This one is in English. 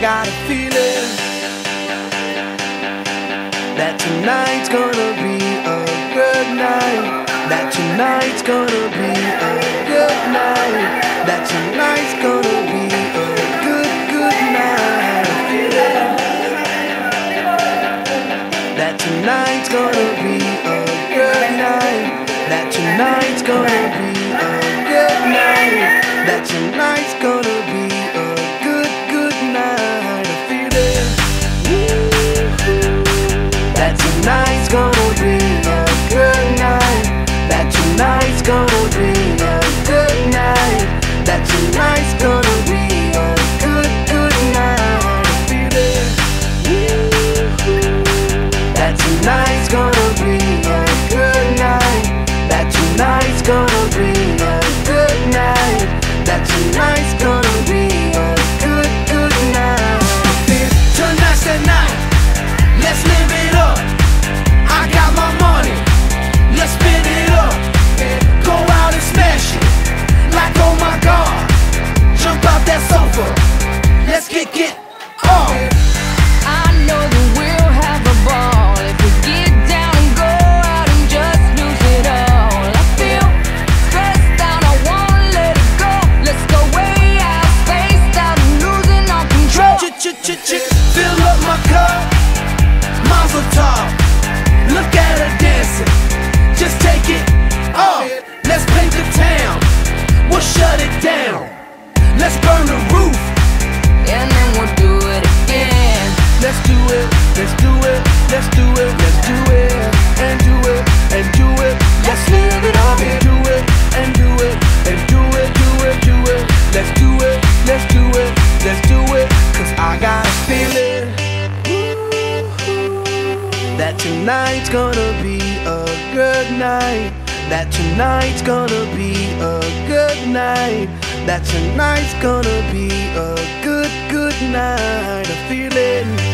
got a feeling that tonight's gonna be a good night. That tonight's gonna be a good night. That tonight's gonna be a good night. I feel it. That tonight's gonna be a good night. That tonight's gonna be a good night. That tonight's gonna be a good night. I feel it. That tonight's gonna be a good night. That tonight's gonna be a good night. That tonight's gonna be a good night. I feel it. That tonight's gonna be a good night. That tonight's gonna be a good night. That tonight's gonna be a good night. Tonight's the night. Let's live it up. I got my money. Let's spin it up. Go out and smash it. Like oh my God. Jump out that sofa. Let's get on. I know that we'll have a ball if we get down and go out and just lose it all. I feel stressed out, I wanna let it go. Let's go way out, spaced out and losing all control. Fill up my cup, Mazel tov. Look at her dancing, just take it off. Let's paint the town, we'll shut it down. Let's burn the roof, And then we'll do it again. let's do it, let's do it, let's do it, let's do it, and do it, and do it. Let's live it up and do it, and do it, and do it, do it, do it. Let's do it, let's do it, let's do it. Cause I got a feeling that tonight's gonna be a good night. That tonight's gonna be a good night. That tonight's gonna be a good night. I feel it.